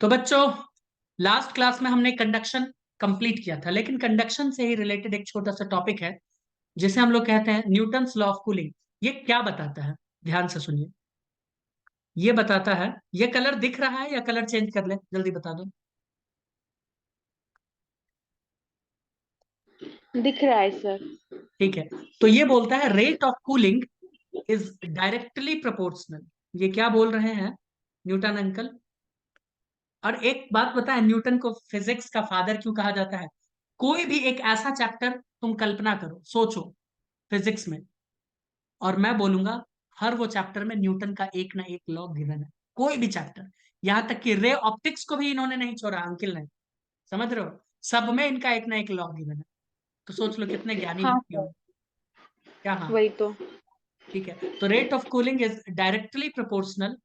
तो बच्चों, last class में हमने कंडक्शन कंप्लीट किया था, लेकिन कंडक्शन से ही रिलेटेड एक छोटा सा टॉपिक है जिसे हम लोग कहते हैं न्यूटन्स लॉ ऑफ कूलिंग। ये क्या बताता है? ध्यान से सुनिए। ये बताता है, ये कलर दिख रहा है या कलर चेंज कर ले? जल्दी बता दो। दिख रहा है सर। ठीक है। तो ये बोलता है rate of cooling is directly proportional. ये क्या बोल रहे हैं न्यूटन अंकल? और एक बात पता है, न्यूटन को फिजिक्स का फादर क्यों कहा जाता है? कोई भी एक ऐसा चैप्टर तुम कल्पना करो, सोचो, फिजिक्स में, और मैं बोलूंगा हर वो चैप्टर में न्यूटन का एक ना एक लॉ गिवन है। कोई भी चैप्टर, यहां तक कि रे ऑप्टिक्स को भी इन्होंने नहीं छोड़ा, अंकिल ने। समझ रहे हो? सब में इनका एक ना एक लॉ गिवन है। तो सोच लो कितने ज्ञानी हाँ व्यक्ति सर, होंगे। क्या? हाँ। वही तो। ठीक है। तो rate of cooling is directly proportional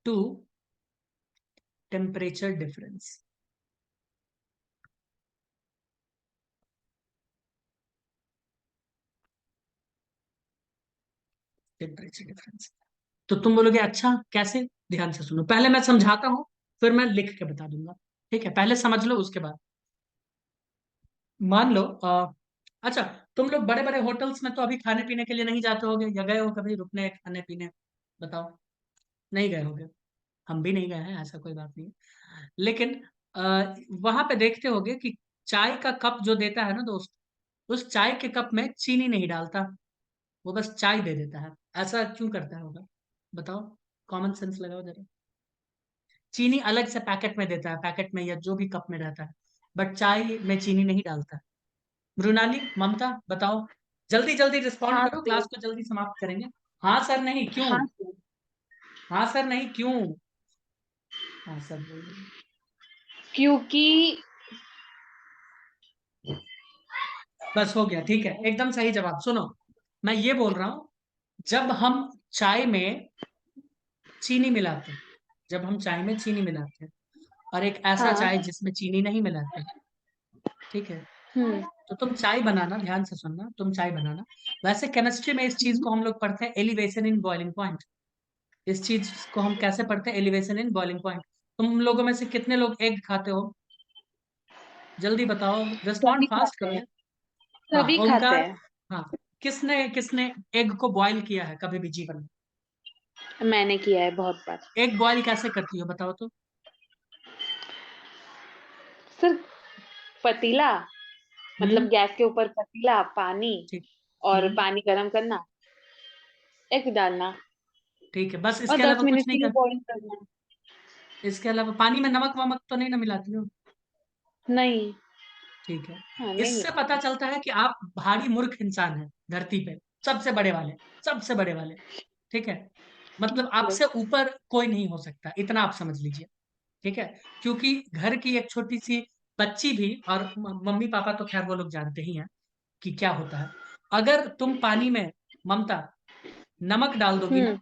to temperature difference. Temperature difference. तो तुम बोलोगे अच्छा कैसे? ध्यान से सुनो, पहले मैं समझाता हूं, फिर मैं लिख के बता दूंगा। ठीक है, पहले समझ लो, उसके बाद मान लो अच्छा, तुम लोग बड़े बड़े होटल्स में तो अभी खाने पीने के लिए नहीं जाते होगे, या गए हो कभी रुकने खाने पीने? बताओ। नहीं गए होगे। हम भी नहीं गए हैं, ऐसा कोई बात नहीं है। लेकिन वहां पे देखते होगे कि चाय का कप जो देता है ना दोस्त, उस चाय के कप में चीनी नहीं डालता, वो बस चाय दे देता है। ऐसा क्यों करता होगा? बताओ। कॉमन सेंस लगाओ जरा। चीनी अलग से पैकेट में देता है, पैकेट में या जो भी कप में रहता है, बट चाय में चीनी नहीं डालता। मृणाली, ममता, बताओ। जल्दी जल्दी रिस्पॉन्ड हाँ करो, सर। क्लास को जल्दी समाप्त करेंगे। हाँ सर नहीं क्यों? हाँ सर, हाँ सर नहीं क्यों? हाँ सर बोल रहे हैं। क्योंकि बस हो गया, ठीक है, एकदम सही जवाब। सुनो, मैं ये बोल रहा हूं, जब हम चाय में चीनी मिलाते हैं, जब हम चाय में चीनी मिलाते हैं, और एक ऐसा हाँ। चाय जिसमें चीनी नहीं मिलाते हैं, ठीक है, हम्म। तो तुम चाय बनाना, ध्यान से सुनना, तुम चाय बनाना। वैसे केमिस्ट्री में इस चीज को हम लोग पढ़ते हैं एलिवेशन इन बॉइलिंग पॉइंट। इस चीज को हम कैसे पढ़ते हैं? Elevation in boiling point. तुम लोगों में से कितने लोग एग खाते हो? जल्दी बताओ, रिस्पॉन्ड सभी फास्ट खाते करो हैं। यार। हाँ, सभी खाते ओमकार। हैं। हाँ। किसने किसने एग को बॉईल किया है कभी भी जीवन में? मैंने किया है बहुत बार। एग बॉईल कैसे करती हो बताओ तो? सर, पतीला, हम्म। मतलब गैस के ऊपर पतीला, पानी, ठीक। और हम्म। पानी गरम करना, एग डालना, ठीक है, बस और इसके 10 अलावा कुछ मिनट नहीं के लिए कर? बॉईल करना। इसके अलावा पानी में नमक वमक तो नहीं ना मिलाती हो? नहीं। ठीक है। हाँ, नहीं इससे मिला। पता चलता है कि आप भारी मूर्ख इंसान हैं धरती पे, सबसे बड़े वाले, सबसे बड़े वाले। ठीक है। मतलब सर। आपसे ऊपर कोई नहीं हो सकता, इतना आप समझ लीजिए। ठीक है। क्योंकि घर की एक छोटी सी बच्ची भी, और मम्मी पापा तो खैर वो लोग जानते ही हैं कि क्या होता है। अगर तुम पानी में, ममता, नमक डाल दोगी ना, हम्म।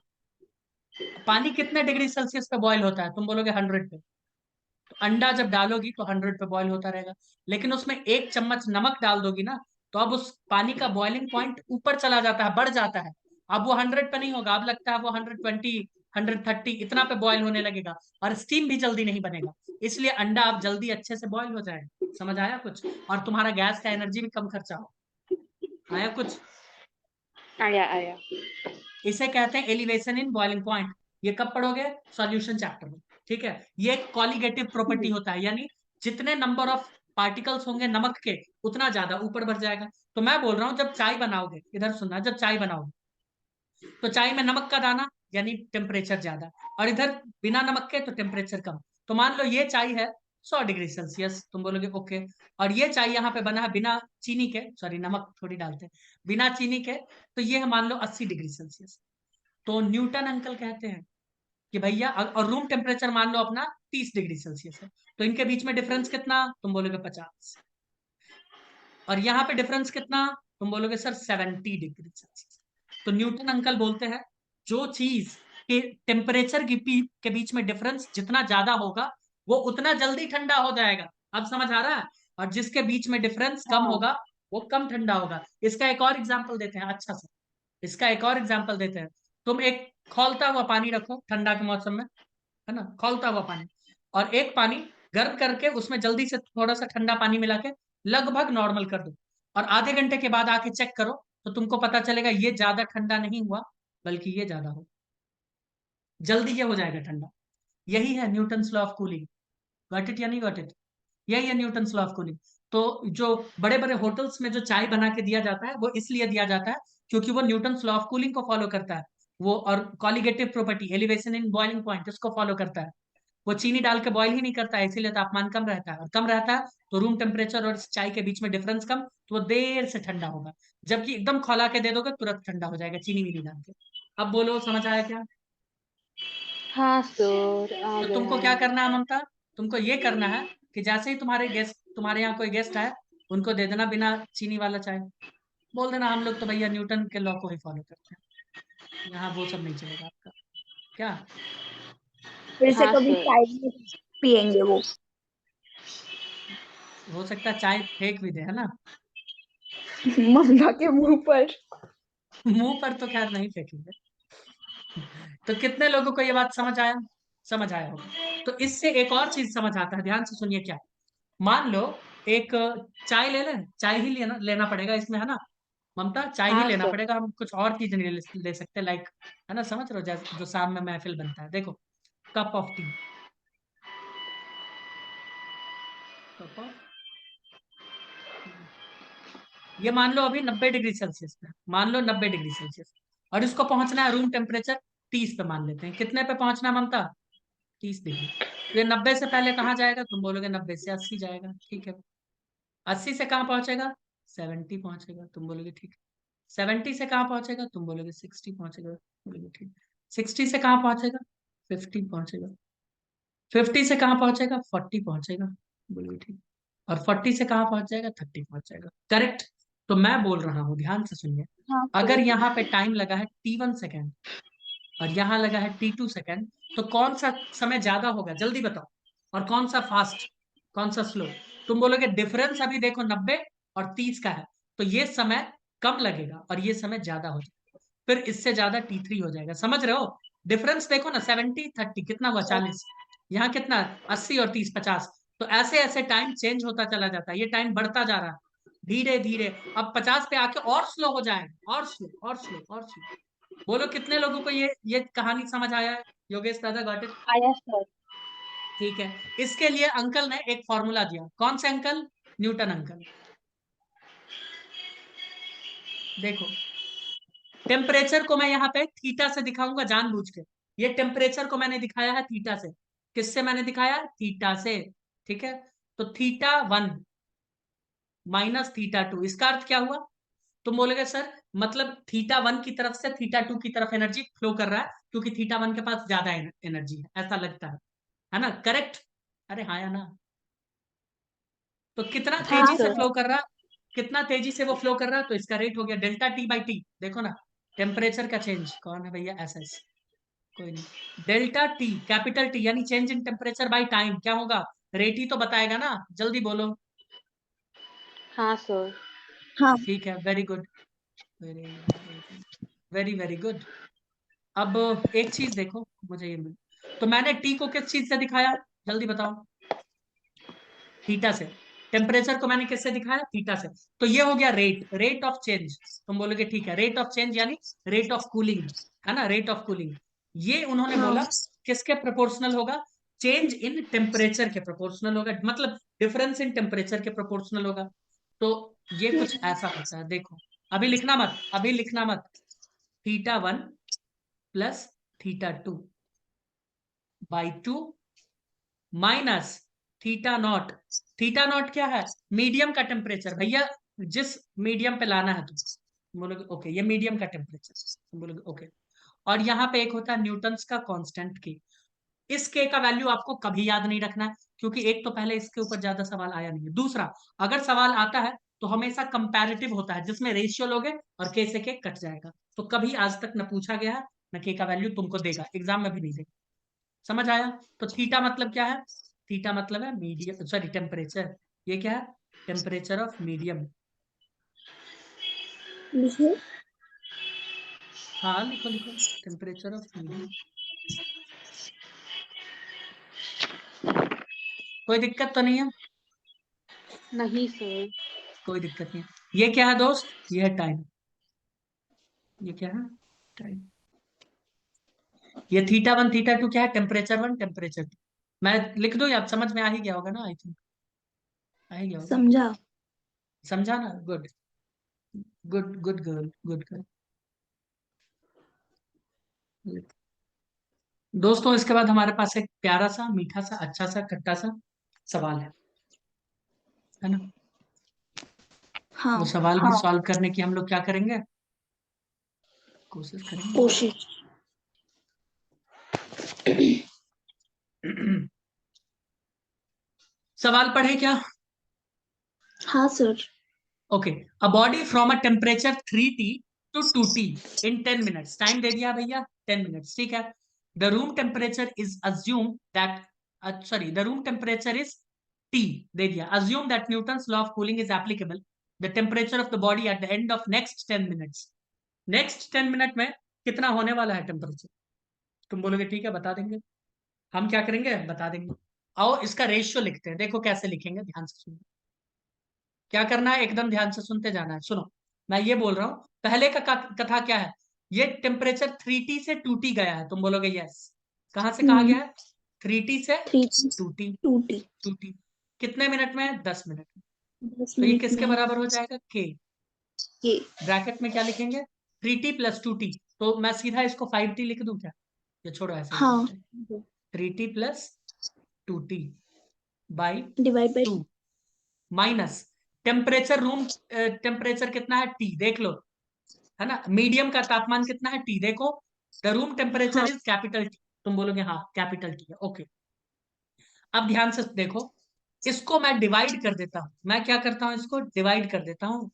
पानी कितने डिग्री सेल्सियस पे बॉईल होता है? तुम बोलोगे 100 पे। तो अंडा जब डालोगी तो 100 पे बॉईल होता रहेगा। लेकिन उसमें एक चम्मच नमक डाल दोगी ना, तो अब उस पानी का बॉइलिंग पॉइंट ऊपर चला जाता है, बढ़ जाता है। अब वो 100 पे नहीं होगा, अब लगता है वो 120, 130 इतना पे बॉईल होने लगेगा। और स्टीम भी जल्दी नहीं बनेगा, इसलिए अंडा अब जल्दी अच्छे से बॉईल हो जाएगा। समझ आया कुछ? और तुम्हारा गैस का एनर्जी भी कम खर्चा हो। आया कुछ? आया आया। इसे कहते हैं एलिवेशन इन बॉइलिंग पॉइंट। ये कब पढ़ोगे? सॉल्यूशन चैप्टर में। ठीक है। ये एक कॉलिगेटिव प्रॉपर्टी होता है, यानी जितने नंबर ऑफ पार्टिकल्स होंगे नमक के, उतना ज्यादा ऊपर बढ़ जाएगा। तो मैं बोल रहा हूं, जब चाय बनाओगे, इधर सुनना, जब चाय बनाओगे तो चाय में नमक का दाना यानी टेम्परेचर ज्यादा, और इधर बिना नमक के तो टेम्परेचर कम। तो मान लो ये चाय है 100 डिग्री सेल्सियस, तुम बोलोगे ओके। और ये चाय यहाँ पे बना है बिना चीनी के, सॉरी नमक थोड़ी डालते हैं, बिना चीनी के, तो ये है मान लो 80 डिग्री सेल्सियस। तो न्यूटन अंकल कहते हैं कि भैया, और रूम टेम्परेचर मान लो अपना 30 डिग्री सेल्सियस है, तो इनके बीच में डिफरेंस कितना? तुम बोलोगे 50। और यहाँ पे डिफरेंस कितना? तुम बोलोगे सर 70 डिग्री सेल्सियस। तो न्यूटन अंकल बोलते हैं, जो चीज के टेम्परेचर के बीच में डिफरेंस जितना ज्यादा होगा, वो उतना जल्दी ठंडा हो जाएगा। अब समझ आ रहा है? और जिसके बीच में डिफरेंस कम हाँ। होगा, वो कम ठंडा होगा। इसका एक और एग्जाम्पल देते हैं अच्छा सा। इसका एक और एग्जांपल देते हैं। तुम एक खौलता हुआ पानी रखो ठंडा के मौसम में, है ना, खौलता हुआ पानी, और एक पानी गर्म करके उसमें जल्दी से थोड़ा सा ठंडा पानी मिला के लगभग नॉर्मल कर दो, और आधे घंटे के बाद आके चेक करो, तो तुमको पता चलेगा ये ज्यादा ठंडा नहीं हुआ, बल्कि ये ज्यादा हो, जल्दी ये हो जाएगा ठंडा। यही है Newton's law of cooling. Got it या नहीं गॉट इट? यही है न्यूटन्स लॉ ऑफ कूलिंग। तो जो बड़े बड़े होटल्स में जो चाय बना के दिया जाता है वो इसलिए दिया जाता है क्योंकि वो न्यूटन्स लॉ ऑफ कूलिंग को फॉलो करता है। वो और colligative property, elevation in boiling point, इसको फॉलो करता है। वो चीनी डाल के बॉईल ही नहीं करता है, इसीलिए तापमान कम रहता है, और कम रहता है तो रूम टेम्परेचर और चाय के बीच में डिफरेंस कम, तो वो देर से ठंडा होगा। जबकि एकदम खौला के दे दोगे तुरंत ठंडा हो जाएगा चीनी भी नहीं डाल के। अब बोलो समझ आया क्या? हाँ सर, आ तो तुमको क्या गया। करना है ममता? तुमको ये करना है कि जैसे ही तुम्हारे यहाँ कोई गेस्ट आए, उनको दे देना बिना चीनी वाला चाय। बोल देना हम लोग तो भैया न्यूटन के लॉ को ही फॉलो करते हैं, यहाँ वो सब नहीं चलेगा आपका। क्या? फिर से हाँ कभी सर। चाय नहीं पियेंगे वो। हो सकता है चाय फेंक भी दे, है ना? ममता के मुंह पर। मुंह पर तो खैर नहीं फेंकेंगे। तो कितने लोगों को ये बात समझ आया? समझ आया होगा। तो इससे एक और चीज समझ आता है, ध्यान से सुनिए क्या। मान लो एक चाय ले लें, चाय ही लेना लेना पड़ेगा इसमें, है ना ममता? चाय ही हाँ लेना सर। पड़ेगा, हम कुछ और चीज नहीं ले सकते, लाइक, है ना, समझ रहे हो, जैसे जो शाम में महफिल बनता है, देखो, cup of T, cup of, ये मान लो अभी 90 डिग्री सेल्सियस पे, मान लो 90 डिग्री सेल्सियस, और इसको पहुंचना है रूम टेम्परेचर 30 पे, मान लेते हैं। कितने पे पहुंचना है ममता? 30 डिग्री। तो ये 90 से पहले कहाँ जाएगा? तुम बोलोगे 90 से 80 जाएगा, ठीक है। 80 से कहाँ पहुंचेगा? 70 पहुंचेगा, तुम बोलोगे ठीक है। 70 से कहाँ पहुंचेगा? तुम बोलोगे 60 पहुंचेगा, बोलोगे ठीक। 60 से कहाँ पहुंचेगा? 50 पहुंचेगा। 50 से कहाँ पहुंचेगा? 40 पहुंचेगा, बोलोगे ठीक। और 40 से कहाँ पहुंच जाएगा? 30 पहुंच जाएगा, करेक्ट। तो मैं बोल रहा हूँ, ध्यान से सुनिए, हाँ अगर सर। यहाँ पे टाइम लगा है T1 सेकेंड और यहाँ लगा है T2 सेकेंड, तो कौन सा समय ज्यादा होगा, जल्दी बताओ। और कौन सा फास्ट, कौन सा स्लो? तुम बोलोगे डिफरेंस अभी देखो 90 और 30 का है, तो ये समय कम लगेगा और ये समय ज्यादा हो जाएगा, फिर इससे ज्यादा T3 हो जाएगा, समझ रहे हो? डिफरेंस देखो ना, 70 30 कितना हुआ, 40। यहाँ कितना, 80 और 30 50। तो ऐसे ऐसे टाइम चेंज होता चला जाता है, ये टाइम बढ़ता जा रहा है धीरे धीरे। अब 50 पे आके और स्लो हो जाएगा, और स्लो और स्लो और स्लो। बोलो कितने लोगों को ये कहानी समझ आया है? योगेश दादा गॉट इट? आया सर। ठीक है। इसके लिए अंकल ने एक फॉर्मूला दिया। कौन से अंकल? Newton uncle. देखो, टेम्परेचर को मैं यहाँ पे थीटा से दिखाऊंगा जानबूझ के। ये टेम्परेचर को मैंने दिखाया है थीटा से। किससे मैंने दिखाया? थीटा से, ठीक है। तो θ1 माइनस θ2, इसका अर्थ क्या हुआ? तुम बोलोगे सर मतलब θ1 की तरफ से θ2 की तरफ एनर्जी फ्लो कर रहा है क्योंकि θ1 के पास ज्यादा एनर्जी है, ऐसा लगता है ना? करेक्ट? अरे हाँ या ना? तो कितना हाँ तेजी से सर। फ्लो कर रहा, कितना तेजी से वो फ्लो कर रहा है, तो इसका रेट हो गया डेल्टा T/T। देखो ना, टेम्परेचर का चेंज कौन है भैया? SS, कोई नहीं। डेल्टा टी, कैपिटल टी, यानी change in temperature by time, क्या होगा? रेट ही तो बताएगा ना, जल्दी बोलो। हाँ सर। हाँ। ठीक है, very good, very very very good. अब एक चीज देखो, मुझे ये मिल, तो मैंने टी को किस चीज से दिखाया, जल्दी बताओ? थीटा से। टेम्परेचर को मैंने किससे दिखाया? थीटा से। तो ये हो गया रेट, रेट ऑफ चेंज। तुम बोलोगे ठीक है, रेट ऑफ चेंज यानी रेट ऑफ कूलिंग, है ना, रेट ऑफ कूलिंग। ये उन्होंने हाँ। बोला किसके प्रोपोर्शनल होगा? चेंज इन टेम्परेचर के प्रोपोर्शनल होगा, मतलब डिफरेंस इन टेम्परेचर के प्रोपोर्शनल होगा। तो ये कुछ ऐसा होता है, देखो, अभी लिखना मत, अभी लिखना मत। θ1 प्लस θ2 बाई 2 माइनस θ0। θ0 क्या है? मीडियम का टेम्परेचर भैया, जिस मीडियम पे लाना है तुम बोलोगे ओके, ये मीडियम का टेम्परेचर, तुम बोलोगे ओके। और यहाँ पे एक होता है न्यूटन्स का कांस्टेंट के। इस के का वैल्यू आपको कभी याद नहीं रखना है, क्योंकि एक तो पहले इसके ऊपर ज्यादा सवाल आया नहीं है, दूसरा अगर सवाल आता है तो हमेशा कंपैरेटिव होता है, जिसमें रेशियो लोगे और के से के कट जाएगा। तो कभी आज तक न पूछा गया है, न के का वैल्यू तुमको देगा, एग्जाम में भी नहीं देगा। समझ आया? तो थीटा मतलब क्या है? थीटा मतलब है मीडियम, सॉरी टेम्परेचर। ये क्या है? Temperature of medium. लिखिए। हाँ लिखो लिखो, टेम्परेचर ऑफ मीडियम। कोई दिक्कत तो नहीं है? नहीं सर। कोई दिक्कत नहीं है। ये क्या है दोस्त? ये है टाइम। ये क्या है? टाइम। ये θ1 θ2 क्या है? Temperature 1 temperature 2। मैं लिख दूं, या समझ में आ ही गया होगा ना? आई थिंक आ ही गया होगा। समझा। समझा ना? Good good good girl, good girl. दोस्तों इसके बाद हमारे पास एक प्यारा सा, मीठा सा, अच्छा सा, खट्टा सा सवाल है ना? हाँ। वो सवाल भी सॉल्व करने की हम लोग क्या करेंगे? कोशिश करेंगे। कोशिश। सवाल पढ़े क्या? हाँ sir. Okay. A body from a temperature 3T to 2T in 10 minutes. Time दे दिया भैया 10 मिनट्स, ठीक है। The room temperature is assume that sorry the room temperature is T दे दिया। Assume that Newton's law of cooling is applicable. The temperature of the body at the end of next 10 minutes. Next 10 minute में कितना होने वाला है temperature? तुम बोलोगे ठीक है बता देंगे। हम क्या करेंगे? बता देंगे। आओ इसका रेशियो लिखते हैं। देखो कैसे लिखेंगे, ध्यान से सुनो। क्या करना है? एकदम ध्यान से सुनते जाना है। सुनो, मैं ये बोल रहा हूं, पहले का कथा क्या है? ये टेम्परेचर 3T से 2T गया है। तुम बोलोगे यस। कहां से कहा गया है? 3T से 2T। 2T 2T कितने मिनट में? 10 मिनट में। 10 तो ये मिनट किसके में। बराबर हो जाएगा? के। ये ब्रैकेट में क्या लिखेंगे? 3T plus 2T। तो मैं सीधा इसको 5T लिख दूं क्या? ये छोड़ो, ऐसे ही लिख हाँ, देते हैं। 3T plus 2T by divide by 2 minus temperature room temperature कितना है? T देख लो, है ना? मीडियम का तापमान कितना है? T देखो। द रूम टेम्परेचर हाँ। Is capital T। तुम बोलोगे हाँ कैपिटल T है, ओके। अब ध्यान से देखो, इसको मैं डिवाइड कर देता हूं। मैं क्या करता हूं? इसको डिवाइड कर देता हूं।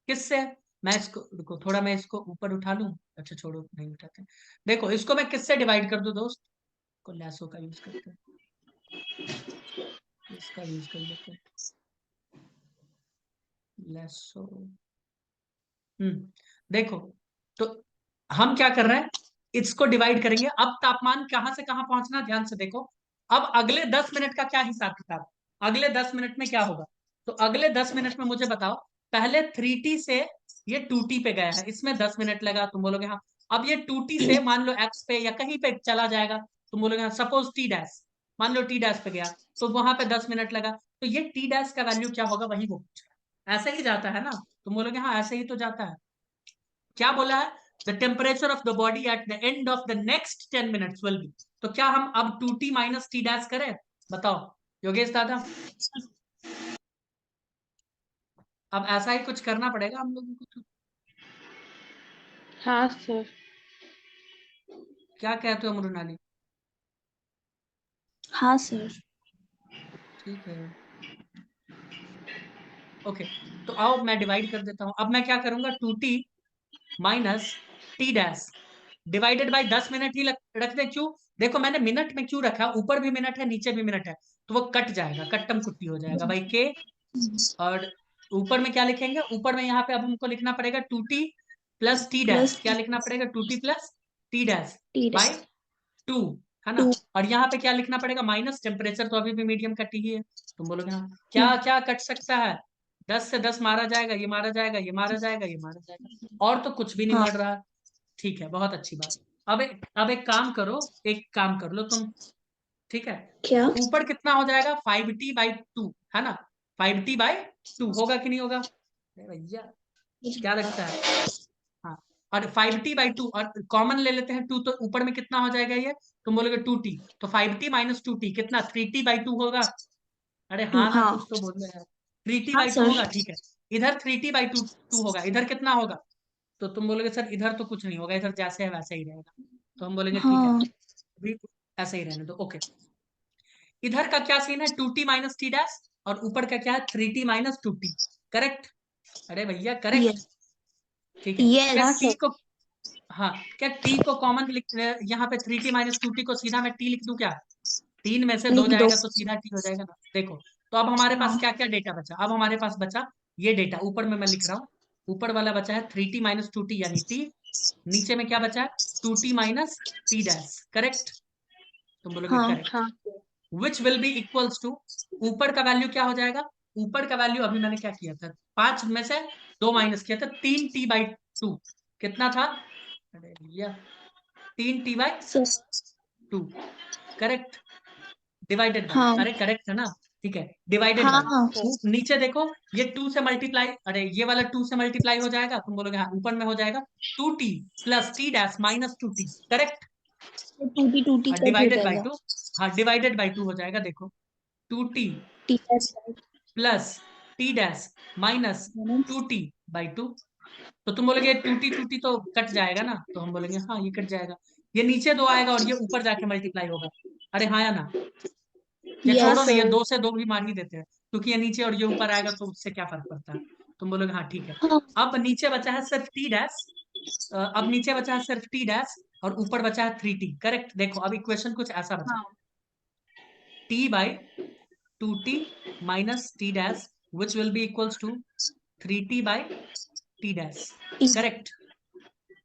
किससे? मैं इसको, रुको थोड़ा, मैं इसको ऊपर उठा लूं। अच्छा छोड़ो, नहीं उठाते। देखो इसको मैं किससे डिवाइड कर दूं दोस्त? को लैसो का यूज करते हैं, इसका यूज कर लेते हैं, लैसो। देखो, तो हम क्या कर रहे हैं? इसको डिवाइड करेंगे। अब तापमान कहां से कहां पहुंचना, ध्यान से देखो। अब अगले 10 मिनट का क्या हिसाब किताब? अगले 10 मिनट में क्या होगा? तो अगले 10 मिनट में मुझे बताओ, पहले 3T से ये 2T पे गया है, इसमें 10 मिनट लगा। तुम बोलोगे हाँ। अब ये 2T से मान लो एक्स पे या कहीं पे चला जाएगा। तुम बोलोगे हाँ। सपोज टी डैश, मान लो टी डैश पे गया, तो वहां पे 10 मिनट लगा। तो ये टी डैश का वैल्यू क्या होगा, वही वो पूछ रहा है। ऐसे ही जाता है ना? तुम बोलोगे हाँ ऐसे ही तो जाता है। क्या बोला है? The temperature of the body at the end of the next 10 minutes will be. तो क्या हम अब 2T माइनस टी डैश करें? बताओ योगेश दादा। अब ऐसा ही कुछ करना पड़ेगा हम लोगों को तो। हाँ सर। क्या कहते हो मृणाली? हाँ सर। ठीक है, ओके। तो आओ मैं डिवाइड कर देता हूं। अब मैं क्या करूंगा? 2T minus T dash divided by 10 minute ही रख दे। क्यों? देखो मैंने मिनट में क्यों रखा, ऊपर भी मिनट है नीचे भी मिनट है, तो वो कट जाएगा, कट्टम कुट्टी हो जाएगा भाई के। और ऊपर में क्या लिखेंगे? ऊपर में यहाँ पे अब हमको लिखना पड़ेगा 2T plus T dash. Plus क्या लिखना पड़ेगा? 2T plus T dash T by dash 2, है ना? 2। और यहाँ पे क्या लिखना पड़ेगा? माइनस टेम्परेचर तो अभी भी मीडियम का T ही है। तुम बोलोगे हाँ। क्या क्या कट सकता है? 10 से 10 मारा जाएगा, ये मारा जाएगा, ये मारा जाएगा, ये मारा जाएगा, और तो कुछ भी नहीं हाँ। मर रहा। ठीक है, बहुत अच्छी बात। अब एक काम करो, एक काम कर लो तुम, ठीक है। क्या? तो ऊपर कितना हो जाएगा? 5T/2, है ना? 5T/2 होगा कि नहीं होगा? अरे भैया क्या लगता है? हाँ। और 5T/2 और कॉमन ले लेते हैं 2, तो ऊपर में कितना हो जाएगा ये? तुम बोलोगे 2T, तो 5T माइनस 2T कितना? 3T/2 होगा। अरे 2। हाँ ना, हाँ। कुछ तो बोल रहे हैं। 3T हाँ बाई टू सर। होगा, ठीक है। इधर 3T/2 होगा, इधर कितना होगा? तो तुम बोलोगे सर इधर तो कुछ नहीं होगा, इधर जैसे है वैसे ही रहेगा। तो हम बोलेंगे ठीक है, हाँ। अभी ऐसे ही रहने दो, ओके। इधर का क्या सीन है? 2T माइनस टी डैश, और ऊपर का क्या है? 3T minus 2T। करेक्ट? अरे भैया करेक्ट। यस। ठीक है। क्या यस टी सर। को, हाँ, क्या टी को कॉमन लिख, यहाँ पे 3T माइनस 2T को सीधा मैं टी लिख दूं क्या? 3 में से 2 लिख दो। जाएगा तो सीधा टी हो जाएगा ना। देखो, तो अब हमारे पास हाँ। क्या क्या डेटा बचा? अब हमारे पास बचा ये डेटा, ऊपर में मैं लिख रहा हूँ। ऊपर वाला बचा है 3T माइनस 2T यानी टी, नीचे में क्या बचा है 2t minus T dash, correct? तुम बोलोगे हाँ। करेक्ट। हाँ which will be equals to, ऊपर का वैल्यू क्या हो जाएगा? ऊपर का वैल्यू अभी मैंने क्या किया था, 5 में से 2 माइनस किया था, 3t/2 कितना था? अरे भैया 3t/2, sir. Correct? Divided by, हाँ। अरे करेक्ट है ना, ठीक है, डिवाइडेड हाँ। बाय। हाँ। नीचे देखो ये 2 से मल्टीप्लाई, अरे ये वाला 2 से मल्टीप्लाई हो जाएगा, तुम बोलोगे हाँ, ऊपर में हो जाएगा 2t plus T dash minus 2t, correct? टूटी टूटी और कट हो डिवाइडेड बाई जाएगा। 2, हाँ डिवाइडेड बाई 2 हो जाएगा, देखो 2t teachers plus T dash minus 2t/2। तो तुम बोलोगे 2t तो कट जाएगा ना, तो हम बोलेंगे हाँ ये कट जाएगा, ये नीचे 2 आएगा और ये ऊपर जाके मल्टीप्लाई होगा, अरे हाँ या ना? ये छोड़ो यस ना, ये सर। 2 से 2 भी मार ही देते हैं, क्योंकि ये नीचे और ये ऊपर आएगा तो उससे क्या फर्क पड़ता है? तुम बोलोगे हाँ ठीक है। हाँ। अब नीचे बचा है सिर्फ टी डैश, अब नीचे बचा है सिर्फ टी डैश और ऊपर बचा है 3t, करेक्ट? देखो अब इक्वेशन कुछ ऐसा बचा, हाँ t/2t minus T dash which will be equals to 3t/t dash, correct?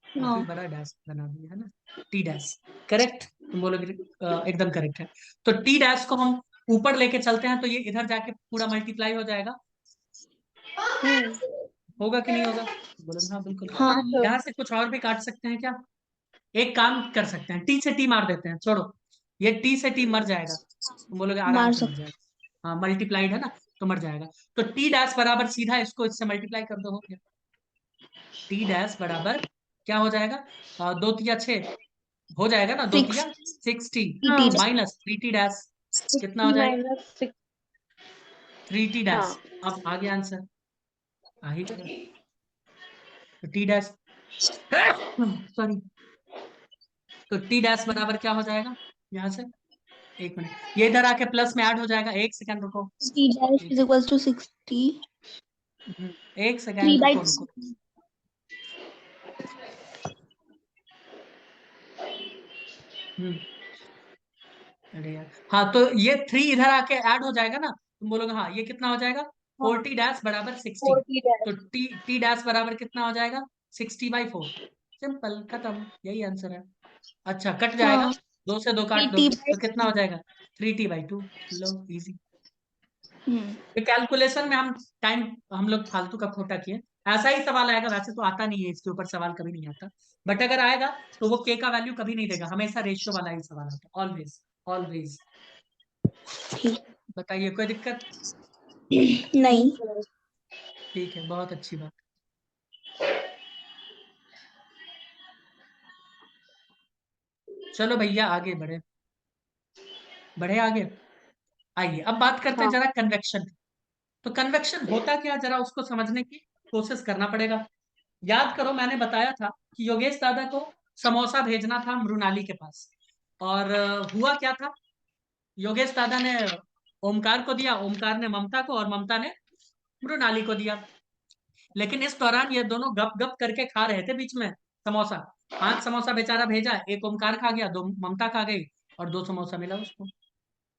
काफी हाँ। बड़ा डैश बना दिया है ना, टी डैश, करेक्ट? तुम बोलोगे एकदम करेक्ट है। तो टी डैश को हम ऊपर लेके चलते हैं तो ये इधर जाके पूरा मल्टीप्लाई हो जाएगा, होगा कि नहीं होगा? बोलोगे हाँ बिल्कुल। हाँ हाँ सर। यहाँ से कुछ और भी काट सकते हैं क्या? एक काम कर सकते हैं, टी से टी मार देते हैं, छोड़ो, ये टी से टी मर जाएगा, तुम बोलोगे आराम मार से मर सकते। जाएगा, हाँ मल्टीप्लाइड है ना तो मर जाएगा। तो टी डैश बराबर सीधा इसको इससे मल्टीप्लाई कर दो, हो गया। टी डैश बराबर क्या हो जाएगा, 2 तिया 6 हो जाएगा ना, 2 तिया 6 60 हाँ माइनस 3t डैश कितना हो 60 जाएगा? माइनस 6। 3t dash. हाँ अब आगे आंसर आ ही जाएगा, तो टी डैश सॉरी, तो टी डैश बराबर क्या हो जाएगा यहाँ से, एक मिनट, ये इधर आके प्लस में ऐड हो जाएगा, एक सेकंड रुको, टी डैश एक इज इक्वल्स टू 60 एक 3 सेकंड बाई रुको रुको। हम्म, अरे यार, हाँ तो ये 3 इधर आके ऐड हो जाएगा ना, तुम बोलोगे हाँ ये कितना हो जाएगा, हाँ 4t डैश बराबर 60, 40 तो डैश। टी टी डैश बराबर कितना हो जाएगा, 60/4, सिंपल खत्म, यही आंसर है। अच्छा कट जाएगा, हाँ 2 से 2 काट दो 3t तो कितना हो जाएगा, 3t/2, लो इजी। हम्म। ये कैलकुलेशन में हम टाइम हम लोग फालतू का खोटा किए, ऐसा ही सवाल आएगा, वैसे तो आता नहीं है, इसके ऊपर सवाल कभी नहीं आता, बट अगर आएगा तो वो के का वैल्यू कभी नहीं देगा, हमेशा रेशियो वाला ही सवाल आता है, ऑलवेज ऑलवेज। ठीक। बताइए कोई दिक्कत? नहीं। ठीक है, बहुत अच्छी बात। चलो भैया आगे बढ़े, बढ़े आगे। आइए अब बात करते हैं हाँ जरा कन्वेक्शन। तो कन्वेक्शन होता क्या है, जरा उसको समझने की कोशिश करना पड़ेगा। याद करो मैंने बताया था कि योगेश दादा को समोसा भेजना था मृणाली के पास, और हुआ क्या था, योगेश दादा ने ओमकार को दिया, ओमकार ने ममता को, और ममता ने मृणाली को दिया। लेकिन इस दौरान ये दोनों गप गप करके खा रहे थे बीच में समोसा, 5 समोसा बेचारा भेजा, एक ओमकार खा गया, 2 ममता खा गई और 2 समोसा मिला उसको,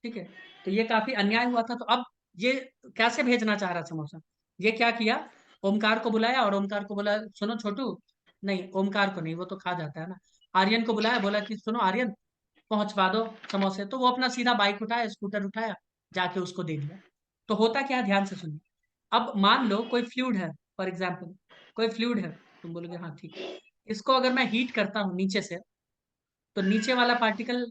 ठीक है? तो ये काफी अन्याय हुआ था। तो अब ये कैसे भेजना चाह रहा समोसा, ये क्या किया, ओमकार को बुलाया और ओमकार को बोला सुनो छोटू, नहीं ओमकार को नहीं, वो तो खा जाता है ना, आर्यन को बुलाया, बोला कि सुनो आर्यन पहुंचवा दो समोसे, तो वो अपना सीधा बाइक उठाया, स्कूटर उठाया, जाके उसको दे दिया। तो होता क्या है, ध्यान से सुनिए। अब मान लो कोई फ्लूइड है, फॉर एग्जाम्पल कोई फ्लूइड है, तुम बोलोगे हाँ ठीक है, इसको अगर मैं हीट करता हूँ नीचे से, तो नीचे वाला पार्टिकल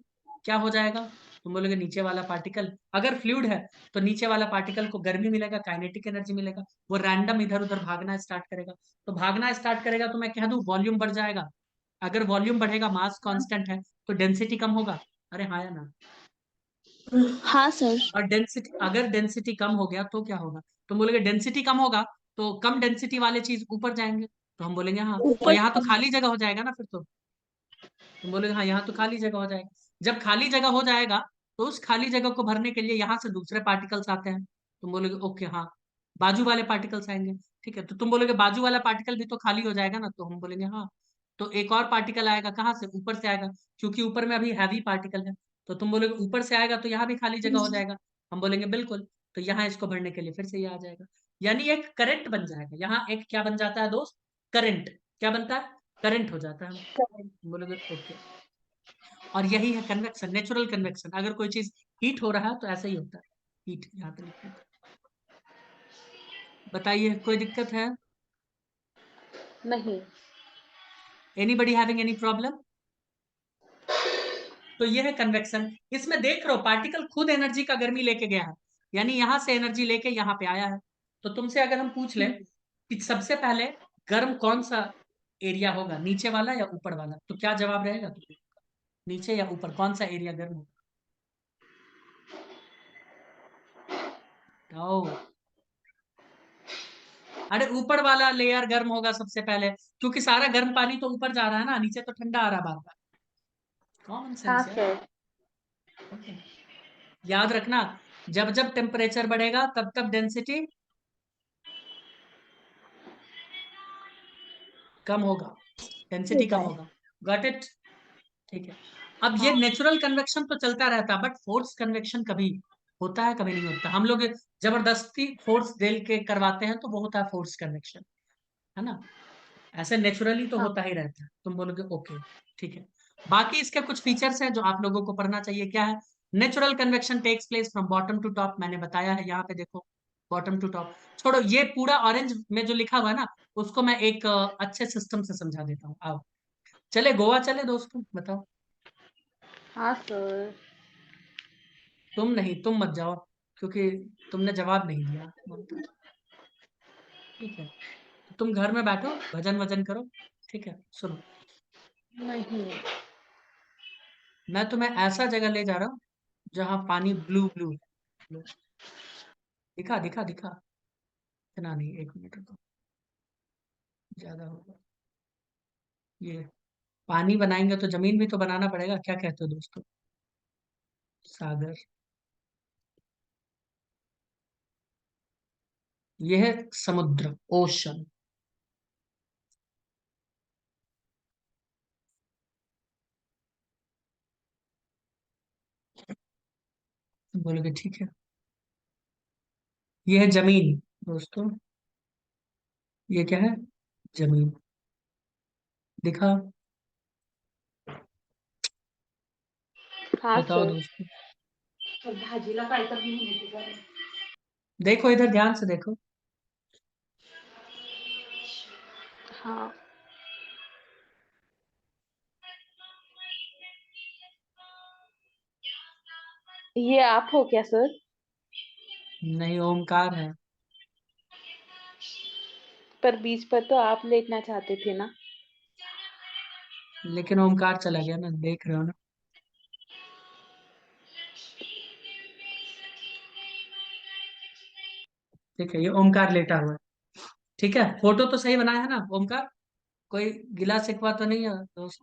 क्या हो जाएगा, तुम बोलोगे नीचे वाला पार्टिकल, अगर फ्लूइड है तो नीचे वाला पार्टिकल को गर्मी मिलेगा, काइनेटिक एनर्जी मिलेगा, वो रैंडम इधर उधर भागना स्टार्ट करेगा, तो भागना स्टार्ट करेगा तो मैं कह दूं वॉल्यूम बढ़ जाएगा, अगर वॉल्यूम बढ़ेगा मास कांस्टेंट है तो डेंसिटी कम होगा, अरे हाँ या ना? हाँ सर। और डेंसिटी, अगर डेंसिटी कम हो गया तो क्या होगा, तुम बोलोगे डेंसिटी कम होगा तो कम डेंसिटी वाले चीज ऊपर जाएंगे, तो हम बोलेंगे हाँ, तो ऊपर। यहाँ तो खाली जगह हो जाएगा ना फिर तो, तुम बोलोगे हाँ यहाँ तो खाली जगह हो जाएगा, जब खाली जगह हो जाएगा तो उस खाली जगह को भरने के लिए यहाँ से दूसरे पार्टिकल्स आते हैं, तुम बोलोगे ओके हाँ, बाजू वाले पार्टिकल्स आएंगे, ठीक है, तो तुम बोलोगे बाजू वाला पार्टिकल भी तो खाली हो जाएगा ना, तो हम बोलेंगे हाँ, तो एक और पार्टिकल आएगा, कहाँ से, ऊपर से आएगा, क्योंकि ऊपर में अभी हैवी पार्टिकल है, तो तुम बोलोगे ऊपर से आएगा तो यहाँ भी खाली जगह हो जाएगा, हम बोलेंगे बिल्कुल, तो यहाँ इसको भरने के लिए फिर से ये आ जाएगा, यानी एक करंट बन जाएगा, यहाँ एक क्या बन जाता है दोस्त, करंट, क्या बनता है, करंट हो जाता है। बोलोगे ओके। और यही है कन्वेक्शन, नेचुरल कन्वेक्शन। अगर कोई चीज हीट हो रहा है तो ऐसा ही होता है, हीट यहाँ पे लिखते हैं। बताइए कोई दिक्कत है? नहीं। Anybody having any problem? तो ये है कन्वेक्शन। इसमें देख रहे हो पार्टिकल खुद एनर्जी का गर्मी लेके गया है, यानी यहां से एनर्जी लेके यहाँ पे आया है। तो तुमसे अगर हम पूछ लें कि सबसे पहले गर्म कौन सा एरिया होगा, नीचे वाला या ऊपर वाला, तो क्या जवाब रहेगा? नीचे या ऊपर, कौन सा एरिया गर्म होगा? बताओ। अरे ऊपर वाला लेयर गर्म होगा सबसे पहले, क्योंकि सारा गर्म पानी तो ऊपर जा रहा है ना, नीचे तो ठंडा आ रहा है बार बार। कॉमन हाँ सेंस यार। सर। ओके। याद रखना, जब जब टेम्परेचर बढ़ेगा तब तब डेंसिटी कम होगा, डेंसिटी होता कम है। होगा। Got it? ठीक है। अब ये हाँ। नेचुरल कन्वेक्शन तो चलता रहता, बट फोर्स कन्वेक्शन कभी होता है कभी नहीं होता। हम लोग जबरदस्ती फोर्स डेल के करवाते हैं तो वो होता है फोर्स कन्वेक्शन, है ना। ऐसे नेचुरली तो हाँ। होता ही रहता है। तुम बोलोगे ओके, ठीक है। बाकी इसके कुछ फीचर्स हैं जो आप लोगों को पढ़ना चाहिए। क्या है? Natural convection takes place from bottom to top, मैंने बताया है यहाँ पे देखो, बॉटम टू टॉप। छोड़ो, ये पूरा ऑरेंज में जो लिखा हुआ है ना, उसको मैं एक अच्छे सिस्टम से समझा देता हूँ। आओ चले गोवा चले दोस्तों, बताओ। हाँ सर। तुम नहीं, तुम मत जाओ, क्योंकि तुमने जवाब नहीं दिया ममता। ठीक है, तो तुम घर में बैठो, भजन वजन करो। ठीक है, सुनो, नहीं। मैं तुम्हें ऐसा जगह ले जा रहा हूँ जहाँ पानी ब्लू ब्लू है। दिखा दिखा दिखा। इतना नहीं, 1 मिनट रुको, ज्यादा होगा। ये पानी बनाएंगे तो जमीन भी तो बनाना पड़ेगा, क्या कहते हो दोस्तों? सागर। ये है समुद्र, ओशन। बोलोगे ठीक है। ये है जमीन दोस्तों, ये क्या है? जमीन। दिखा? हाँ बताओ सर। दोस्तों। भाजीला काय तर घेऊन येते जरा. देखो इधर, ध्यान से देखो। हाँ। ये आप हो क्या सर? नहीं, ओमकार है। पर बीच पर तो आप लेटना चाहते थे ना। लेकिन ओमकार चला गया ना, देख रहे हो ना। ठीक है, ये ओमकार लेटा हुआ है। ठीक है, फोटो तो सही बनाया है ना ओमकार? कोई गिला शिकवा तो नहीं है दोस्त?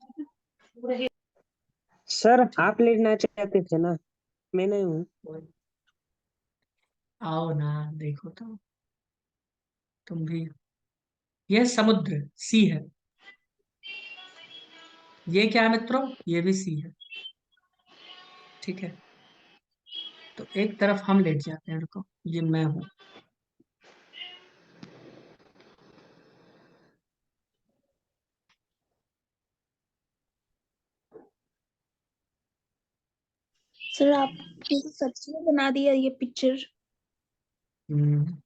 सर आप लेटना चाहते थे ना, मैं नहीं हूँ। आओ ना, देखो तो तुम भी। यह समुद्र, सी है। ये क्या है मित्रों? ये भी सी है। ठीक है, तो एक तरफ हम लेट जाते हैं, रुको, ये मैं हूं। सर आपने सच में बना दिया ये पिक्चर? हम्म,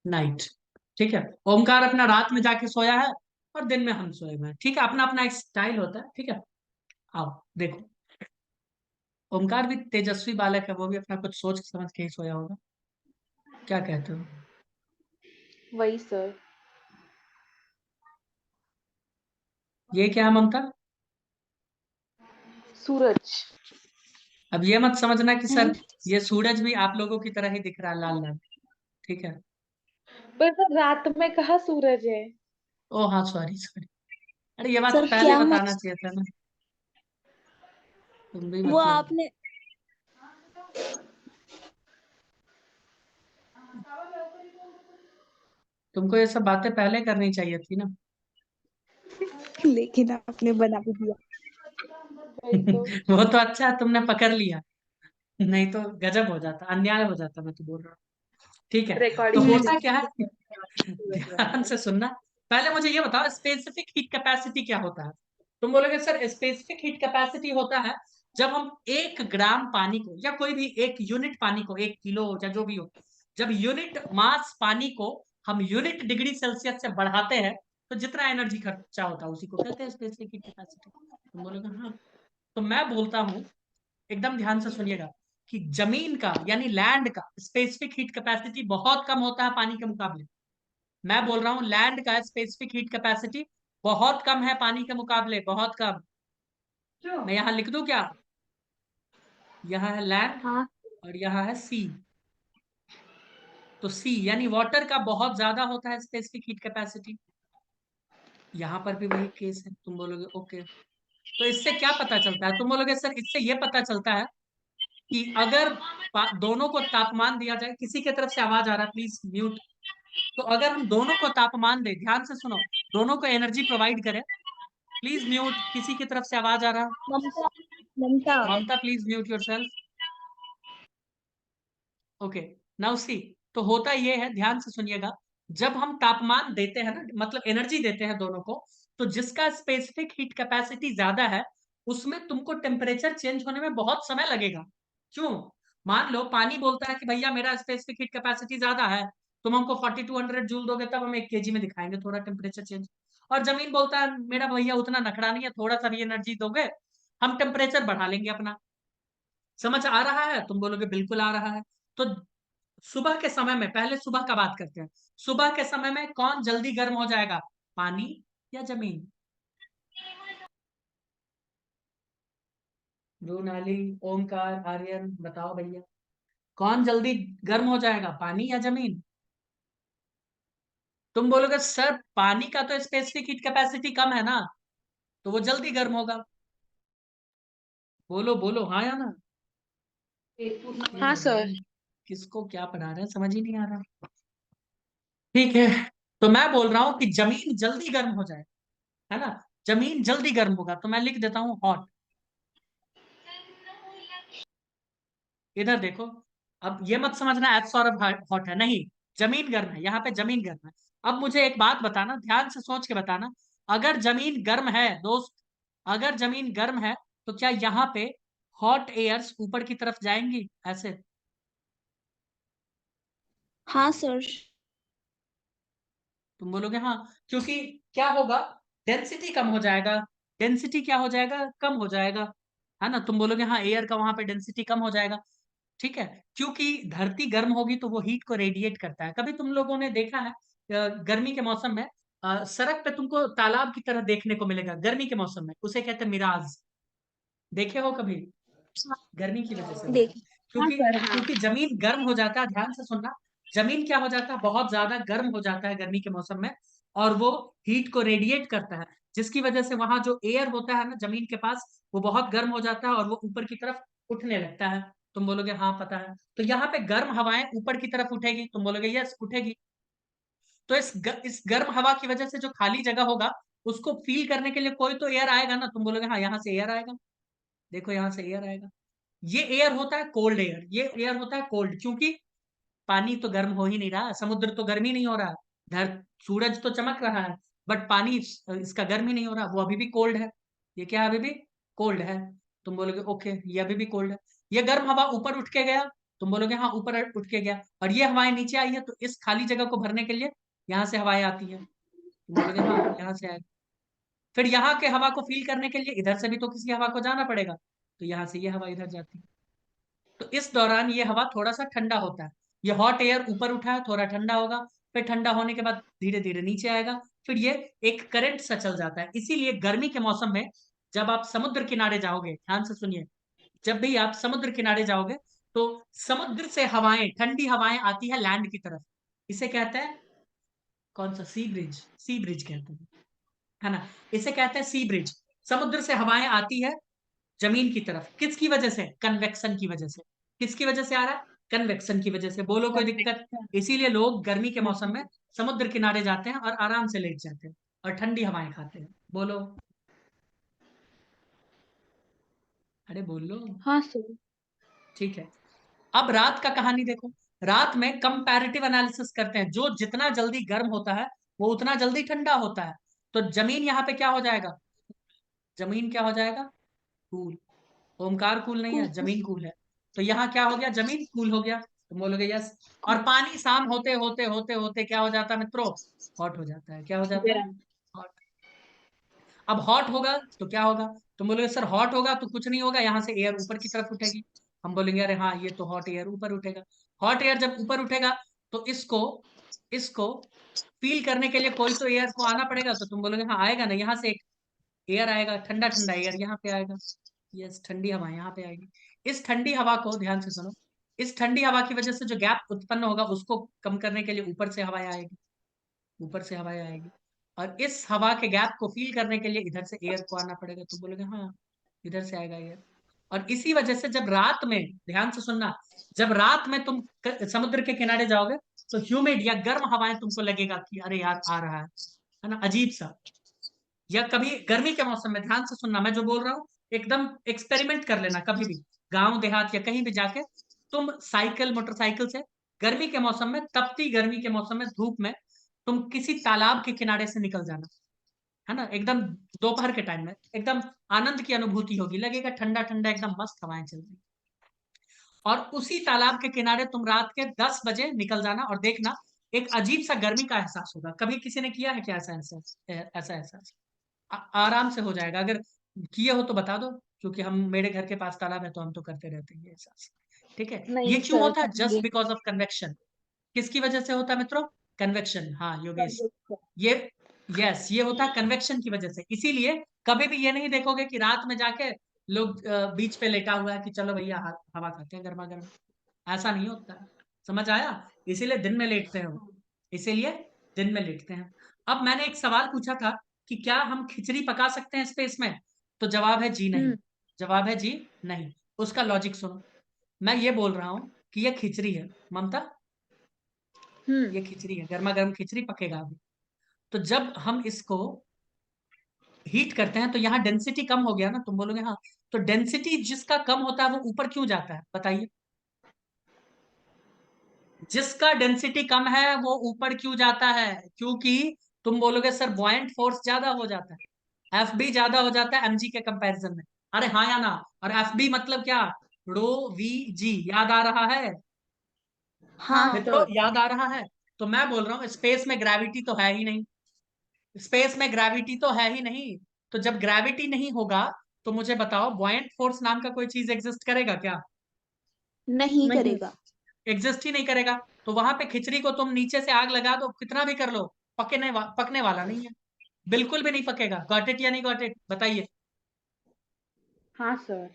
नाइट। ठीक है, ओमकार अपना रात में जाके सोया है और दिन में हम सोए हुए हैं। ठीक है, अपना अपना एक स्टाइल होता है। ठीक है, आओ देखो, ओमकार भी तेजस्वी बालक है, वो भी अपना कुछ सोच समझ के ही सोया होगा। क्या कहते हो? वही सर। ये क्या है ममता? सूरज। अब ये मत समझना कि हम्म। सर ये सूरज भी आप लोगों की तरह ही दिख रहा है, लाल लाल। ठीक है। पर सर रात में कहाँ सूरज है? ओ हाँ, सॉरी सॉरी। अरे ये बात सर पहले क्या बताना मत, चाहिए था ना। तुम भी वो मतलब। आपने, तुमको ये सब बातें पहले करनी चाहिए थी ना। लेकिन आपने बना भी दिया। वही तो। वो तो अच्छा है तुमने पकड़ लिया, नहीं तो गजब हो जाता, अन्याय हो जाता, मैं तो बोल रहा हूँ। ठीक है, तो रिकॉर्डिंग में होता क्या है, जाएगा। ध्यान से सुनना। पहले मुझे ये बताओ स्पेसिफिक हीट कैपेसिटी क्या होता है। तुम बोलोगे सर स्पेसिफिक हीट कैपेसिटी होता है जब हम 1 ग्राम पानी को या कोई भी 1 यूनिट पानी को, 1 किलो या जो भी हो, जब यूनिट मास पानी को हम यूनिट डिग्री सेल्सियस से बढ़ाते हैं तो जितना एनर्जी खर्चा होता है उसी को कहते हैं स्पेसिफिक हीट कैपेसिटी। तुम बोलोगे हाँ, तो मैं बोलता हूँ, एकदम ध्यान से सुनिएगा, कि जमीन का यानी लैंड का स्पेसिफिक हीट कैपेसिटी बहुत कम होता है पानी के मुकाबले। मैं बोल रहा हूं लैंड का स्पेसिफिक हीट कैपेसिटी बहुत कम है पानी के मुकाबले, बहुत कम। मैं यहां लिख दूं क्या, यहां है लैंड हाँ और यहां है सी। तो सी यानी वाटर का बहुत ज्यादा होता है स्पेसिफिक हीट कैपेसिटी। यहां पर भी वही केस है। तुम बोलोगे ओके, तो इससे क्या पता चलता है, तुम बोलोगे सर इससे ये पता चलता है कि अगर दोनों को तापमान दिया जाए, किसी की तरफ से आवाज आ रहा है प्लीज म्यूट। तो अगर हम दोनों को तापमान दे, ध्यान से सुनो, दोनों को एनर्जी प्रोवाइड करें, प्लीज म्यूट, किसी की तरफ से आवाज आ रहा है, Mamta, Mamta. Mamta please mute yourself. Okay, now see, तो होता ये है, ध्यान से सुनिएगा, जब हम तापमान देते हैं ना, मतलब एनर्जी देते हैं दोनों को, तो जिसका स्पेसिफिक हीट कैपेसिटी ज्यादा है उसमें तुमको टेम्परेचर चेंज होने में बहुत समय लगेगा। क्यों, मान लो पानी बोलता है कि भैया मेरा स्पेसिफिक हीट कैपेसिटी ज्यादा है, तुम हमको 4200 जूल दोगे तब हम 1 kg में दिखाएंगे थोड़ा टेम्परेचर चेंज। और जमीन बोलता है मेरा भैया उतना नखरा नहीं है, थोड़ा सा भी एनर्जी दोगे हम टेम्परेचर बढ़ा लेंगे अपना। समझ आ रहा है, तुम बोलोगे बिल्कुल आ रहा है। तो सुबह के समय में, पहले सुबह का बात करते हैं, सुबह के समय में कौन जल्दी गर्म हो जाएगा, पानी या जमीन। रूनाली, ओमकार, आर्यन बताओ भैया, कौन जल्दी गर्म हो जाएगा, पानी या जमीन। तुम बोलोगे सर पानी का तो स्पेसिफिक हीट कैपेसिटी कम है ना, तो वो जल्दी गर्म होगा। बोलो बोलो हाँ या ना। हे हाँ सर। भगवान, किसको क्या पढ़ा रहे हैं समझ ही नहीं आ रहा। ठीक है, तो मैं बोल रहा हूं कि जमीन जल्दी गर्म हो जाए, है ना, जमीन जल्दी गर्म होगा, तो मैं लिख देता हूं हॉट। इधर देखो, अब ये मत समझना एज सौरभ हॉट है, नहीं, जमीन गर्म है, यहाँ पे जमीन गर्म है। अब मुझे एक बात बताना, ध्यान से सोच के बताना, अगर जमीन गर्म है दोस्त, अगर जमीन गर्म है तो क्या यहाँ पे हॉट एयर्स ऊपर की तरफ जाएंगी ऐसे। हाँ सर। तुम बोलोगे हाँ, क्योंकि क्या होगा, डेंसिटी कम हो जाएगा, डेंसिटी क्या हो जाएगा, कम हो जाएगा, है ना। तुम बोलोगे हाँ एयर का वहां पे डेंसिटी कम हो जाएगा, ठीक है, क्योंकि धरती गर्म होगी तो वो हीट को रेडिएट करता है। कभी तुम लोगों ने देखा है गर्मी के मौसम में सड़क पे तुमको तालाब की तरह देखने को मिलेगा गर्मी के मौसम में, उसे कहते हैं मिराज। देखे हो कभी, गर्मी की वजह से होता है, देखिए। हाँ क्योंकि सर हाँ। क्योंकि जमीन गर्म हो जाता है, ध्यान से सुनना, जमीन क्या हो जाता है, बहुत ज्यादा गर्म हो जाता है गर्मी के मौसम में, और वो हीट को रेडिएट करता है, जिसकी वजह से वहां जो एयर होता है ना जमीन के पास, वो बहुत गर्म हो जाता है और वो ऊपर की तरफ उठने लगता है। तुम बोलोगे हाँ पता है, तो यहाँ पे गर्म हवाएं ऊपर की तरफ उठेगी, तुम बोलोगे यस उठेगी। तो इस गर्म हवा की वजह से जो खाली जगह होगा उसको फील करने के लिए कोई तो एयर आएगा ना, तुम बोलोगे हाँ यहाँ से एयर आएगा, देखो यहाँ से एयर आएगा। ये एयर होता है कोल्ड एयर, ये एयर होता है कोल्ड, क्योंकि पानी तो गर्म हो ही नहीं रहा, समुद्र तो गर्म ही नहीं हो रहा, धर सूरज तो चमक रहा है, बट पानी इसका गर्म ही नहीं हो रहा, वो अभी भी कोल्ड है। ये क्या है, अभी भी कोल्ड है। तुम बोलोगे ओके ये अभी भी कोल्ड है। ये गर्म हवा ऊपर उठ के गया, तुम बोलोगे हाँ ऊपर उठ के गया, और ये हवाएं नीचे आई है, तो इस खाली जगह को भरने के लिए यहाँ से हवाएं आती है, तुम बोलोगे हाँ यहाँ से आएगी। फिर यहाँ के हवा को फील करने के लिए इधर से भी तो किसी हवा को जाना पड़ेगा, तो यहाँ से ये हवा इधर जाती है। तो इस दौरान ये हवा थोड़ा सा ठंडा होता है, ये हॉट एयर ऊपर उठा है थोड़ा ठंडा होगा, फिर ठंडा होने के बाद धीरे धीरे नीचे आएगा, फिर ये एक करंट सा चल जाता है। इसीलिए गर्मी के मौसम में जब आप समुद्र किनारे जाओगे, ध्यान से सुनिए, जब भी आप समुद्र किनारे जाओगे तो समुद्र से हवाएं, ठंडी हवाएं आती है लैंड की तरफ, इसे कहते हैं कौन सा, सी ब्रिज, सी ब्रिज कहते हैं, है ना, इसे कहते हैं सी ब्रिज। समुद्र से हवाएं आती है जमीन की तरफ, किसकी वजह से, कन्वेक्शन की वजह से। किसकी वजह से आ रहा है, कन्वेक्शन की वजह से, बोलो कोई दिक्कत। इसीलिए लोग गर्मी के मौसम में समुद्र किनारे जाते हैं और आराम से लेट जाते हैं और ठंडी हवाएं खाते हैं। बोलो, अरे बोलो। हाँ सर। ठीक है, अब रात का कहानी देखो। रात में कंपैरेटिव एनालिसिस करते हैं, जो जितना जल्दी गर्म होता है वो उतना जल्दी ठंडा होता है। तो जमीन यहाँ पे क्या हो जाएगा, जमीन क्या हो जाएगा, कूल। ओमकार कूल नहीं है, जमीन कूल है। तो यहाँ क्या हो गया, जमीन कूल हो गया, तुम बोलोगे यस। और पानी शाम होते होते होते होते क्या हो जाता है मित्रों, हॉट हो जाता है। क्या हो जाता है, गर्म। हॉट। अब हॉट होगा तो क्या होगा, तुम बोलोगे सर हॉट होगा तो कुछ नहीं होगा, यहाँ से एयर ऊपर की तरफ उठेगी। हम बोलेंगे अरे हाँ ये तो हॉट एयर ऊपर उठेगा। हॉट एयर जब ऊपर उठेगा तो इसको इसको फील करने के लिए कोई तो एयर को आना पड़ेगा। तो तुम बोलोगे हाँ आएगा ना, यहाँ से एक एयर आएगा, ठंडा ठंडा एयर यहाँ पे आएगा। यस, ठंडी हवा यहाँ पे आएगी। इस ठंडी हवा को ध्यान से सुनो, इस ठंडी हवा की वजह से जो गैप उत्पन्न होगा उसको कम करने के लिए ऊपर से हवाएं आएगी, ऊपर से हवाएं आएगी। और इस हवा के गैप को फील करने के लिए इधर से एयर को आना पड़ेगा। तो बोलोगे हाँ इधर से आएगा एयर। और इसी वजह से जब रात में, ध्यान से सुनना, जब रात में तुम समुद्र के किनारे जाओगे तो ह्यूमिड या गर्म हवाएं तुमको लगेगा कि अरे यार आ रहा है ना, अजीब सा। या कभी गर्मी के मौसम में, ध्यान से सुनना मैं जो बोल रहा हूँ, एकदम एक्सपेरिमेंट कर लेना कभी भी गांव देहात या कहीं भी जाके, तुम साइकिल मोटरसाइकिल से गर्मी के मौसम में, तपती गर्मी के मौसम में, धूप में, तुम किसी तालाब के किनारे से निकल जाना, है ना, एकदम दोपहर के टाइम में, एकदम आनंद की अनुभूति होगी, लगेगा ठंडा ठंडा एकदम मस्त हवाएं चल रही। और उसी तालाब के किनारे तुम रात के 10 बजे निकल जाना और देखना एक अजीब सा गर्मी का एहसास होगा। कभी किसी ने किया है क्या ऐसा एहसास, ऐसा एहसास? आराम से हो जाएगा, अगर किए हो तो बता दो, क्योंकि हम, मेरे घर के पास तालाब है तो हम तो करते रहते हैं ये एहसास। ठीक है, ये नहीं क्यों सर, होता है, जस्ट करेंगे। Because of convection. किसकी वजह से होता है मित्रों, कन्वेक्शन। हाँ योगेश, ये, यस, ये होता है कन्वेक्शन की वजह से। इसीलिए कभी भी ये नहीं देखोगे कि रात में जाके लोग बीच पे लेटा हुआ है कि चलो भैया हवा खाते हैं गर्मा गर्म, ऐसा नहीं होता है। समझ आया, इसीलिए दिन में लेटते हो, इसीलिए दिन में लेटते हैं। अब मैंने एक सवाल पूछा था कि क्या हम खिचड़ी पका सकते हैं स्पेस में, तो जवाब है जी नहीं, हम्म। जवाब है जी नहीं। उसका लॉजिक सुनो, मैं ये बोल रहा हूं कि ये खिचड़ी है ममता, हम्म। ये खिचड़ी है, गर्मा गर्म खिचड़ी पकेगा अभी। तो जब हम इसको हीट करते हैं तो यहाँ डेंसिटी कम हो गया ना, तुम बोलोगे हाँ, तो डेंसिटी जिसका कम होता है वो ऊपर क्यों जाता है बताइए, जिसका डेंसिटी कम है वो ऊपर क्यों जाता है, क्योंकि तुम बोलोगे सर बॉयंट फोर्स ज्यादा हो जाता है, एफ बी ज्यादा हो जाता है एमजी के कंपैरिजन में। अरे हाँ या ना, और एफ बी मतलब क्या, रो वी जी, याद आ रहा है हाँ हाँ मित्रों, सर। याद आ रहा है। तो मैं बोल रहा हूँ स्पेस में ग्रेविटी तो है ही नहीं, स्पेस में ग्रेविटी तो है ही नहीं। तो जब ग्रेविटी नहीं होगा तो मुझे बताओ बॉयंट फोर्स नाम का कोई चीज एग्जिस्ट करेगा क्या, नहीं नहीं, करेगा। एग्जिस्ट ही नहीं करेगा। तो वहां पे खिचड़ी को तुम नीचे से आग लगा दो, कितना भी कर लो, पकने वाला नहीं है, बिल्कुल भी नहीं पकेगा। गॉट इट या नहीं गॉट इट, बताइए। हाँ सर।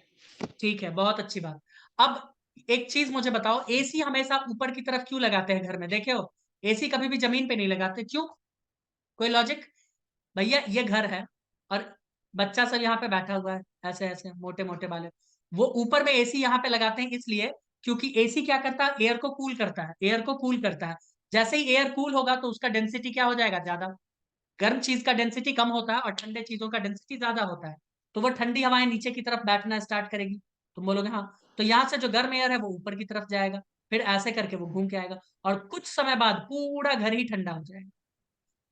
ठीक है, बहुत अच्छी बात। अब एक चीज मुझे बताओ, एसी हमेशा ऊपर की तरफ क्यों लगाते हैं घर में, देखे हो, एसी कभी भी जमीन पे नहीं लगाते, क्यों, कोई लॉजिक? भैया ये घर है और बच्चा सब यहाँ पे बैठा हुआ है, ऐसे ऐसे मोटे मोटे वाले, वो ऊपर में एसी यहाँ पे लगाते हैं इसलिए, क्योंकि एसी क्या करता है, एयर को कूल करता है, एयर को कूल करता है। जैसे ही एयर कूल होगा तो उसका डेंसिटी क्या हो जाएगा, ज्यादा। गर्म चीज का डेंसिटी कम होता है और ठंडे चीजों का डेंसिटी ज्यादा होता है। तो वो ठंडी हवाएं नीचे की तरफ बैठना स्टार्ट करेगी। तुम बोलोगे हाँ, तो यहाँ से जो गर्म एयर है वो ऊपर की तरफ जाएगा, फिर ऐसे करके वो घूम के आएगा और कुछ समय बाद पूरा घर ही ठंडा हो जाएगा।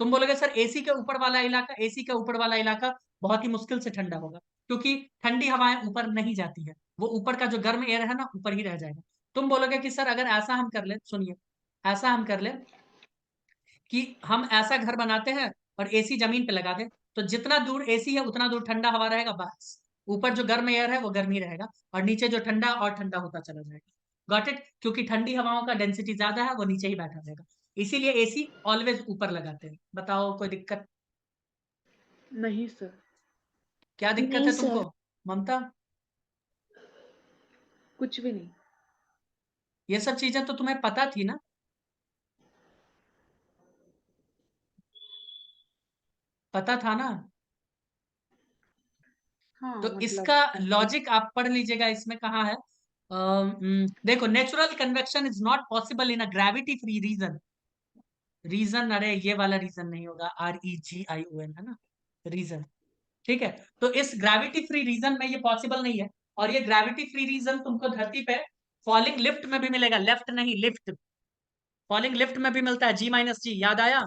तुम बोलोगे सर एसी के ऊपर वाला इलाका, एसी का ऊपर वाला इलाका बहुत ही मुश्किल से ठंडा होगा, क्योंकि ठंडी हवाएं ऊपर नहीं जाती है, वो ऊपर का जो गर्म एयर है ना ऊपर ही रह जाएगा। तुम बोलोगे कि सर अगर ऐसा हम कर ले, सुनिए, ऐसा हम कर ले कि हम ऐसा घर बनाते हैं और एसी जमीन पे लगा दे, तो जितना दूर एसी है उतना दूर ठंडा हवा रहेगा, बस ऊपर जो गर्म एयर है वो गर्म ही रहेगा और नीचे जो ठंडा और ठंडा होता चला जाएगा। गॉट इट, क्योंकि ठंडी हवाओं का डेंसिटी ज्यादा है, वो नीचे ही बैठा रहेगा, इसीलिए एसी ऑलवेज ऊपर लगाते हैं। बताओ कोई दिक्कत, नहीं सर। क्या दिक्कत नहीं है सर। तुमको ममता? कुछ भी नहीं। ये सब चीजें तो तुम्हें पता थी ना, पता था ना। हाँ तो मतलब। इसका लॉजिक आप पढ़ लीजिएगा, इसमें कहाँ है। देखो, natural convection is not possible in a gravity free region. Region, अरे ये वाला रीजन नहीं होगा, REGION है ना, रीजन। ठीक है, तो इस ग्रेविटी फ्री रीजन में ये पॉसिबल नहीं है, और ये ग्रेविटी फ्री रीजन तुमको धरती पे फॉलिंग लिफ्ट में भी मिलेगा, लेफ्ट नहीं लिफ्ट, फॉलिंग लिफ्ट में भी मिलता है, जी माइनस जी, याद आया?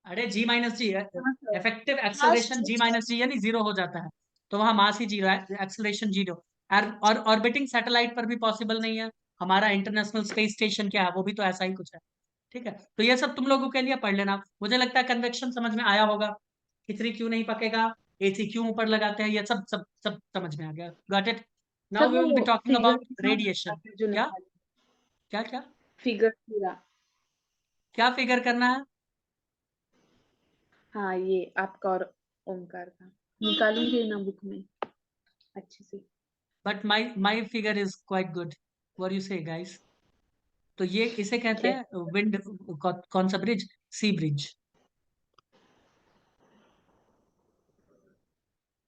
अरे जी माइनस जी, हाँ सर। इफेक्टिव एक्सेलरेशन जी माइनस जी यानी जीरो हो जाता है, तो वहां मास ही जीरो है, एक्सेलरेशन जीरो। और ऑर्बिटिंग सैटेलाइट पर भी पॉसिबल नहीं है, हमारा इंटरनेशनल स्पेस स्टेशन क्या है, वो भी तो ऐसा ही कुछ है। ठीक है, तो ये सब तुम लोगों के लिए पढ़ लेना। मुझे लगता है कन्वेक्शन समझ में आया होगा, खिचड़ी क्यों नहीं पकेगा, एसी क्यों ऊपर लगाते हैं, ये सब सब सब समझ में आ गया। Got it? Sir now we will वो be talking figure about radiation. जो क्या निकाल क्या क्या फिगर पूरा। क्या फिगर करना है? हाँ ये आपका और ओमकार का निकालूंगी ना बुक में अच्छे से। But my figure is quite good, what you से गाइस? तो ये इसे कहते Okay. हैं विंड, कौन सा ब्रिज? सी ब्रिज,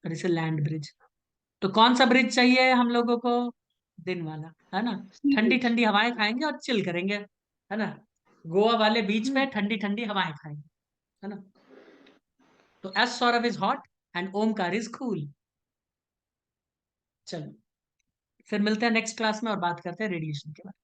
और इसे लैंड ब्रिज। तो कौन सा ब्रिज चाहिए हम लोगों को? दिन वाला, है ना? Sea ठंडी bridge. ठंडी हवाएं खाएंगे और चिल करेंगे, है ना? गोवा वाले बीच पे हम्म, ठंडी ठंडी हवाएं खाएंगे, है ना? तो S Saurabh is hot and Omkar is cool. चलो, फिर मिलते हैं नेक्स्ट क्लास में और बात करते हैं रेडिएशन के बारे में।